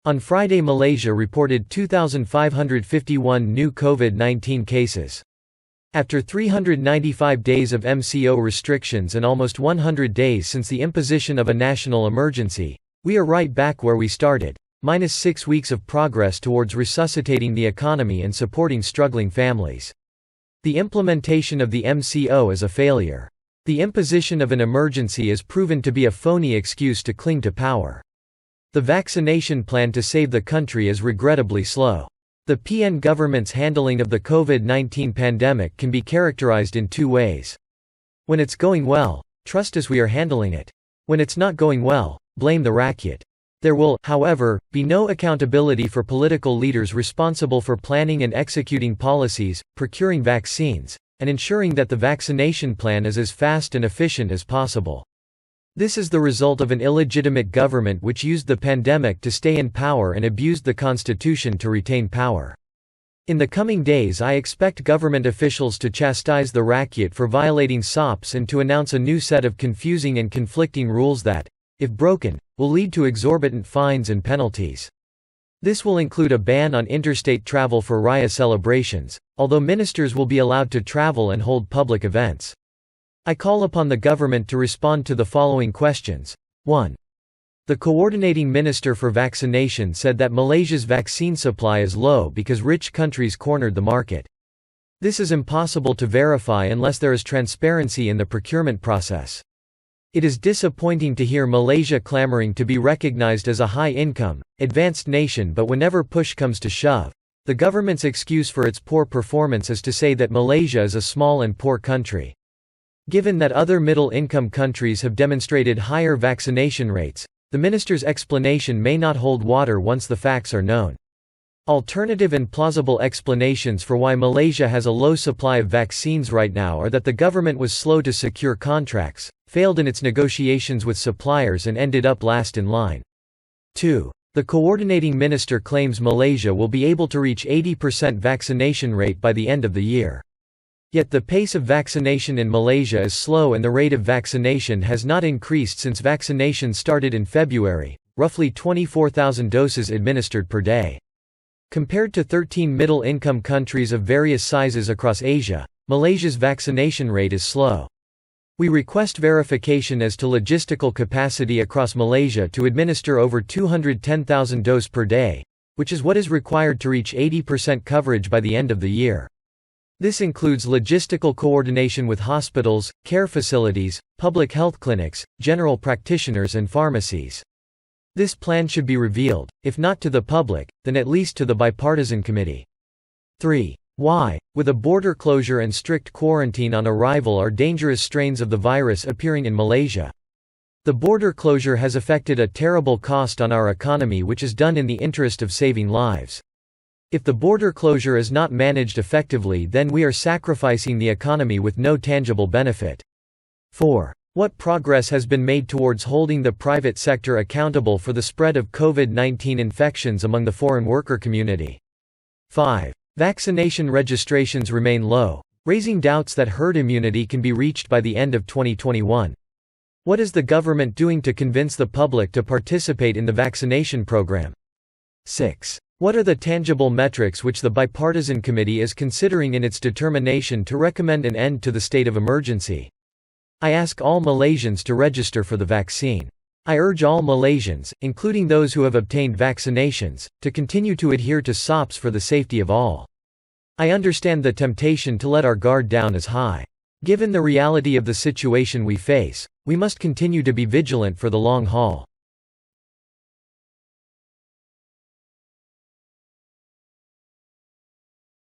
On Friday, Malaysia reported 2,551 new COVID-19 cases. After 395 days of MCO restrictions and almost 100 days since the imposition of a national emergency, we are right back where we started, minus 6 weeks of progress towards resuscitating the economy and supporting struggling families. The implementation of the MCO is a failure. The imposition of an emergency is proven to be a phony excuse to cling to power. The vaccination plan to save the country is regrettably slow. The PN government's handling of the COVID-19 pandemic can be characterized in two ways. When it's going well, trust us, we are handling it. When it's not going well, blame the Rakyat. There will, however, be no accountability for political leaders responsible for planning and executing policies, procuring vaccines, and ensuring that the vaccination plan is as fast and efficient as possible. This is the result of an illegitimate government which used the pandemic to stay in power and abused the constitution to retain power. In the coming days, I expect government officials to chastise the Rakyat for violating SOPs and to announce a new set of confusing and conflicting rules that, if broken, will lead to exorbitant fines and penalties. This will include a ban on interstate travel for Raya celebrations, although ministers will be allowed to travel and hold public events. I call upon the government to respond to the following questions. 1. The coordinating minister for vaccination said that Malaysia's vaccine supply is low because rich countries cornered the market. This is impossible to verify unless there is transparency in the procurement process. It is disappointing to hear Malaysia clamoring to be recognized as a high-income, advanced nation, but whenever push comes to shove, the government's excuse for its poor performance is to say that Malaysia is a small and poor country. Given that other middle-income countries have demonstrated higher vaccination rates, the minister's explanation may not hold water once the facts are known. Alternative and plausible explanations for why Malaysia has a low supply of vaccines right now are that the government was slow to secure contracts, failed in its negotiations with suppliers, and ended up last in line. 2. The coordinating minister claims Malaysia will be able to reach 80% vaccination rate by the end of the year. Yet the pace of vaccination in Malaysia is slow and the rate of vaccination has not increased since vaccination started in February, roughly 24,000 doses administered per day. Compared to 13 middle-income countries of various sizes across Asia, Malaysia's vaccination rate is slow. We request verification as to logistical capacity across Malaysia to administer over 210,000 doses per day, which is what is required to reach 80% coverage by the end of the year. This includes logistical coordination with hospitals, care facilities, public health clinics, general practitioners and pharmacies. This plan should be revealed, if not to the public, then at least to the bipartisan committee. 3. Why, with a border closure and strict quarantine on arrival, are dangerous strains of the virus appearing in Malaysia? The border closure has affected a terrible cost on our economy, which is done in the interest of saving lives. If the border closure is not managed effectively, then we are sacrificing the economy with no tangible benefit. 4. What progress has been made towards holding the private sector accountable for the spread of COVID-19 infections among the foreign worker community? 5. Vaccination registrations remain low, raising doubts that herd immunity can be reached by the end of 2021. What is the government doing to convince the public to participate in the vaccination program? 6. What are the tangible metrics which the bipartisan committee is considering in its determination to recommend an end to the state of emergency? I ask all Malaysians to register for the vaccine. I urge all Malaysians, including those who have obtained vaccinations, to continue to adhere to SOPs for the safety of all. I understand the temptation to let our guard down is high. Given the reality of the situation we face, we must continue to be vigilant for the long haul.